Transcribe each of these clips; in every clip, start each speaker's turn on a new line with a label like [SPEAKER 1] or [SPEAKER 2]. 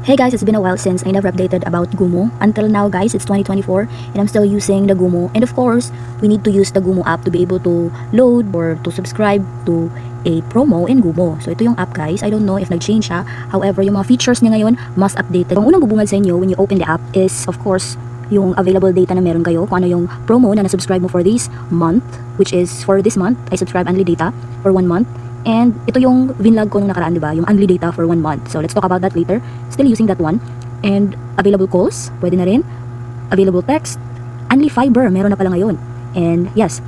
[SPEAKER 1] Hey guys, it's been a while since I never updated about Gomo. Until now guys, it's 2024 and I'm still using the Gomo. And of course, we need to use the Gomo app to be able to load or to subscribe to a promo in Gomo. So ito yung app guys. I don't know if nag-change siya. However, yung mga features niya ngayon, mas updated. Ang unang bubungad sa inyo when you open the app is of course yung available data na meron kayo, kung ano yung promo na nasubscribe mo for this month, which is for this month, I subscribe Unli Data for 1 month. And ito yung vinlog ko nung nakaraan, diba? Yung Unli Data for 1 month. So let's talk about that later. Still using that one. And available calls, pwede na rin. Available text. Unli Fiber, meron na pala ngayon. And yes,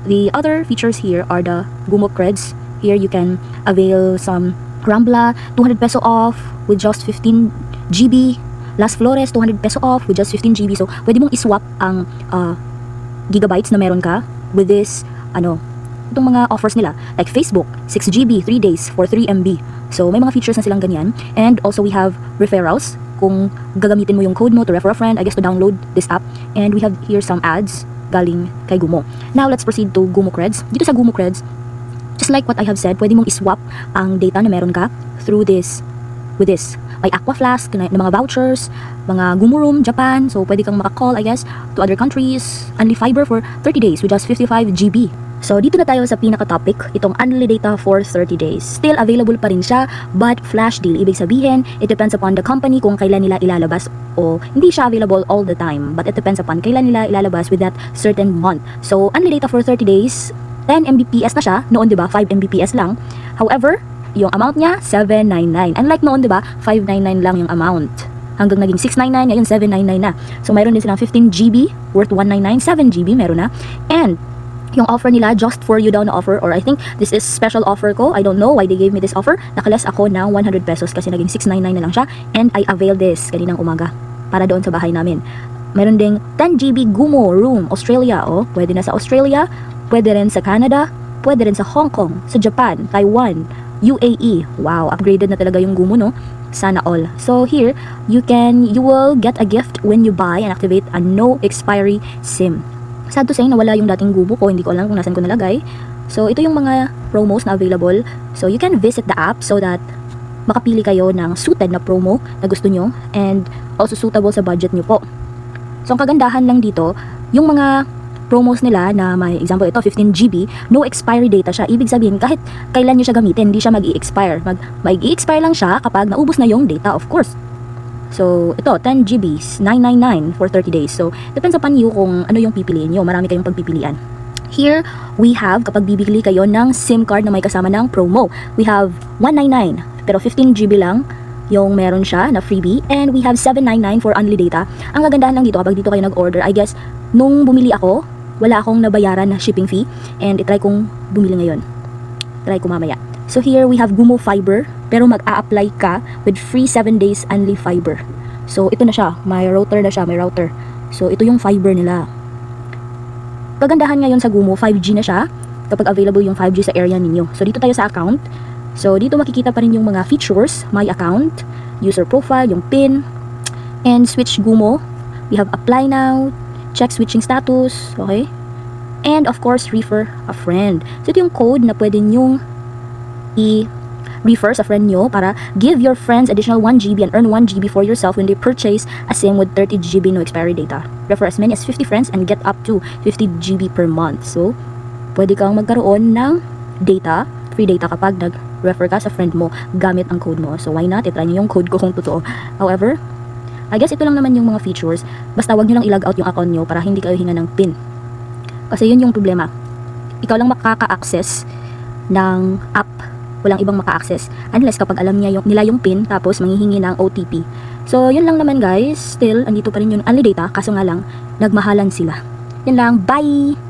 [SPEAKER 1] the other features here are the Gomo Creds. Here you can avail some Rambla, 200 peso off with just 15 GB. Las Flores, 200 peso off with just 15 GB. So pwede mong iswap ang gigabytes na meron ka with this, itong mga offers nila, like Facebook, 6 GB, 3 days for 3 MB. So, may mga features na silang ganyan. And also, we have referrals. Kung gagamitin mo yung code mo to refer a friend, I guess to download this app. And we have here some ads galing kay Gomo. Now, let's proceed to Gomo Creds. Dito sa Gomo Creds, just like what I have said, pwede mong iswap ang data na meron ka through this, with this. May Aqua Flask, na mga vouchers, mga Gomo Room, Japan. So, pwede kang maka-call, I guess, to other countries. Unli Fiber for 30 days with just 55 GB. So, dito na tayo sa pinaka-topic, itong Unli Data for 30 days. Still available pa rin siya, but flash deal. Ibig sabihin, it depends upon the company kung kailan nila ilalabas o hindi siya available all the time. But it depends upon kailan nila ilalabas with that certain month. So, Unli Data for 30 days, 10 Mbps na siya. Noon, diba, 5 Mbps lang. However, yung amount niya, 799. Unlike noon, diba, 599 lang yung amount. Hanggang naging 699, ngayon 799 na. So, mayroon din silang 15 GB worth 199, 7 GB meron na. And, yung offer nila, just for you daw na offer, or I think this is special offer ko. I don't know why they gave me this offer. Nakaless ako ng 100 pesos kasi naging 699 na lang siya. And I availed this kaninang umaga para doon sa bahay namin. Meron ding 10 GB Gomo Room, Australia. Oh, pwede na sa Australia, pwede rin sa Canada, pwede rin sa Hong Kong, sa Japan, Taiwan, UAE. Wow, upgraded na talaga yung Gomo, no? Sana all. So here, you will get a gift when you buy and activate a no expiry SIM. Sad to say, nawala yung dating Gomo ko. Hindi ko alam kung nasan ko nalagay. So, ito yung mga promos na available. So, you can visit the app so that makapili kayo ng suited na promo na gusto nyo and also suitable sa budget nyo po. So, ang kagandahan lang dito, yung mga promos nila na may example ito, 15 GB, no expiry data siya. Ibig sabihin, kahit kailan nyo siya gamitin, hindi siya mag-i-expire. Mag-i-expire lang siya kapag naubos na yung data, of course. So, ito, 10 GB, 999 for 30 days. So, depends upon you kung ano yung pipiliin nyo. Marami kayong pagpipilian. Here, we have, kapag bibili kayo ng SIM card na may kasama ng promo, we have 199, pero 15 GB lang yung meron siya na freebie. And we have 799 for Unli Data. Ang kagandahan lang dito, kapag dito kayo nag-order, I guess, nung bumili ako, wala akong nabayaran na shipping fee. And itry kong bumili ngayon. Try ko mamaya. So here we have Gomo Fiber, pero mag-a-apply ka with free 7 days Unli Fiber. So ito na siya, may router na siya, may router. So ito yung fiber nila. Kagandahan ngayon sa Gomo, 5G na siya kapag available yung 5G sa area ninyo. So dito tayo sa account. So dito makikita pa rin yung mga features, my account, user profile, yung PIN, and switch Gomo. We have apply now, check switching status, okay? And of course, refer a friend. So ito yung code na pwede nyong i-refer sa friend nyo para give your friends additional 1 GB and earn 1 GB for yourself when they purchase a SIM with 30 GB no expiry data. Refer as many as 50 friends and get up to 50 GB per month. So, pwede kang magkaroon ng data, free data kapag nag-refer ka sa friend mo gamit ang code mo. So, why not? Itry nyo yung code ko kung totoo. However, I guess ito lang naman yung mga features. Basta wag nyo lang i-log out yung account nyo para hindi kayo hinga ng PIN. Kasi yun yung problema. Ikaw lang makaka-access ng app. Walang ibang maka-access unless kapag alam nila yung PIN tapos manghihingi ng OTP. So, yun lang naman guys. Still, andito pa rin yung Unli Data kaso nga lang, nagmahalan sila. Yun lang. Bye!